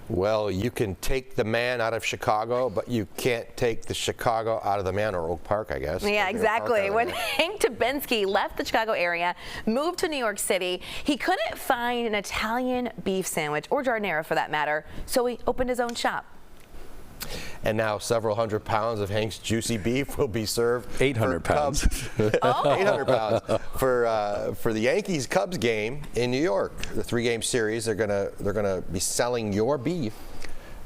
Well, you can take the man out of Chicago, but you can't take the Chicago out of the man, or Oak Park, I guess. Yeah, exactly. When Hank Tibensky left the Chicago area, moved to New York City, he couldn't find an Italian beef sandwich, or giardiniera for that matter, so he opened his own shop. And now several hundred pounds of Hank's juicy beef will be served. 800 pounds. 800 pounds for the Yankees Cubs game in New York. The 3-game series. They're gonna be selling your beef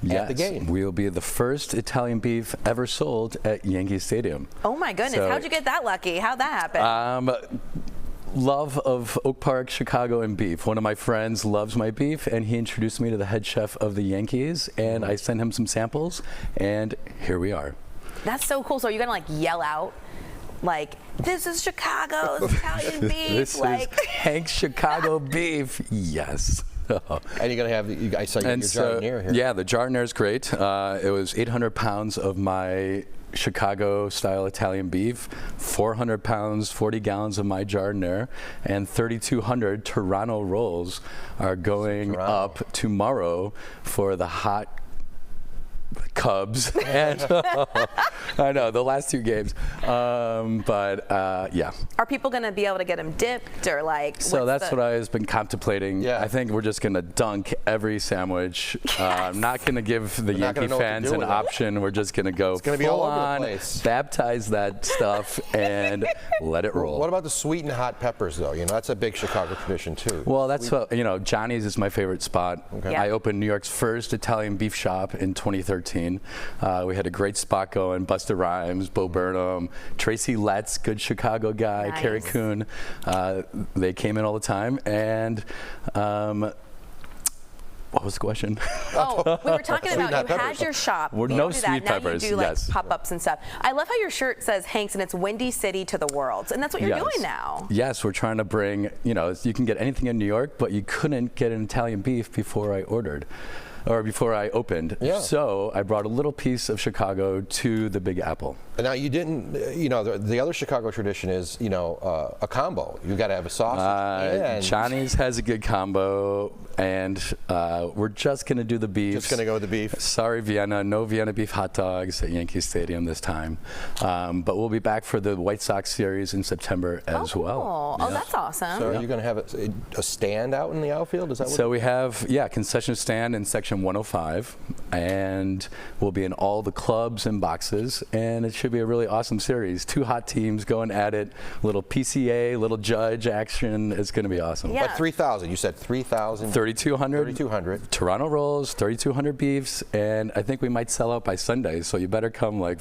at the game. We will be the first Italian beef ever sold at Yankee Stadium. Oh my goodness! So, how'd you get that lucky? How'd that happen? Love of Oak Park, Chicagoan beef. One of my friends loves my beef, and he introduced me to the head chef of the Yankees, and I sent him some samples, and here we are. That's so cool. So are you gonna like yell out, like, "This is Chicago's Italian beef"? This is Hank's Chicago beef. Yes. And you're going to have, I saw your giardiniera here. Yeah, the giardiniera is great. It was 800 pounds of my Chicago-style Italian beef, 400 pounds, 40 gallons of my giardiniera, and 3,200 Toronto rolls are going up tomorrow for the hot Cubs. And I know, the last 2 games. Yeah. Are people going to be able to get them dipped or like? So that's what I've been contemplating. Yeah. I think we're just going to dunk every sandwich. I'm not going to give the Yankee fans an option. We're just going to go full on, baptize that stuff, and let it roll. What about the sweet and hot peppers, though? You know, that's a big Chicago tradition, too. Well, that's what, you know, Johnny's is my favorite spot. Okay. Yeah. I opened New York's first Italian beef shop in 2013. We had a great spot going. Busta Rhymes, Bo Burnham, Tracy Letts, good Chicago guy, Nice. Carrie Coon. They came in all the time. And what was the question? Oh, we were talking about you peppers. had your shop. Well, you no do that. sweet Now peppers, you do like yes. pop-ups and stuff. I love how your shirt says Hank's and it's Windy City to the world, and that's what you're doing now. Yes, we're trying to bring, you know, you can get anything in New York, but you couldn't get an Italian beef before I ordered. Or before I opened. Yeah. So I brought a little piece of Chicago to the Big Apple. Now, you didn't, you know, the other Chicago tradition is, you know, a combo. You got to have a sausage. And Johnny's has a good combo, and we're just going to do the beef. Just going to go with the beef. Sorry, Vienna. No Vienna beef hot dogs at Yankee Stadium this time. But we'll be back for the White Sox series in September as well. Oh, that's awesome. So are you going to have a stand out in the outfield? Is that what? So we have, concession stand in section 105, and we'll be in all the clubs and boxes, and it should be a really awesome series. 2 hot teams going at it, little PCA, little judge action. It's going to be awesome. Yeah. But 3,000, you said 3,000? 3,200. 3,200. Toronto rolls, 3,200 beefs, and I think we might sell out by Sunday, so you better come like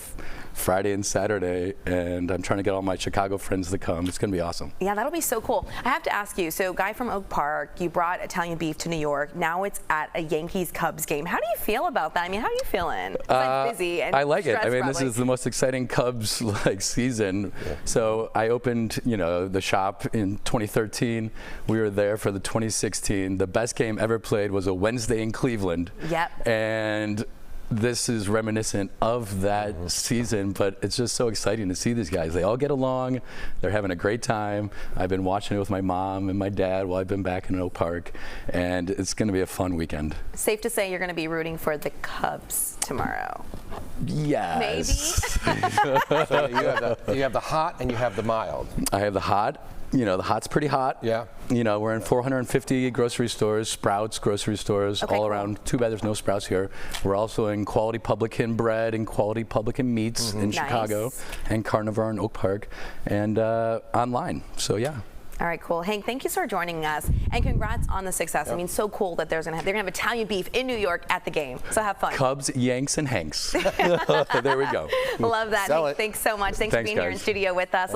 Friday and Saturday, and I'm trying to get all my Chicago friends to come. It's going to be awesome. Yeah, that'll be so cool. I have to ask you, so guy from Oak Park, you brought Italian beef to New York. Now it's at a Yankees Cubs game. How do you feel about that? I mean, how are you feeling? Besides busy and I like it. I mean, probably. This is the most exciting Cubs season. Yeah. So I opened, you know, the shop in 2013. We were there for the 2016. The best game ever played was a Wednesday in Cleveland. Yep. And this is reminiscent of that season, but it's just so exciting to see these guys. They all get along. They're having a great time. I've been watching it with my mom and my dad while I've been back in Oak Park, and it's going to be a fun weekend. Safe to say you're going to be rooting for the Cubs tomorrow. Yes. Maybe. So you have the hot and you have the mild. I have the hot. You know, the hot's pretty hot. Yeah. You know, we're in 450 grocery stores, Sprouts grocery stores, all around. Too bad there's no Sprouts here. We're also in quality publican bread and quality publican meats in Chicago, and Carnivore in Oak Park, and online. So, yeah. All right, cool. Hank, thank you for joining us, and congrats on the success. Yep. I mean, so cool that they're gonna have Italian beef in New York at the game. So have fun. Cubs, Yanks, and Hanks. There we go. Love that. Hank, thanks so much. Thanks for being here in studio with us.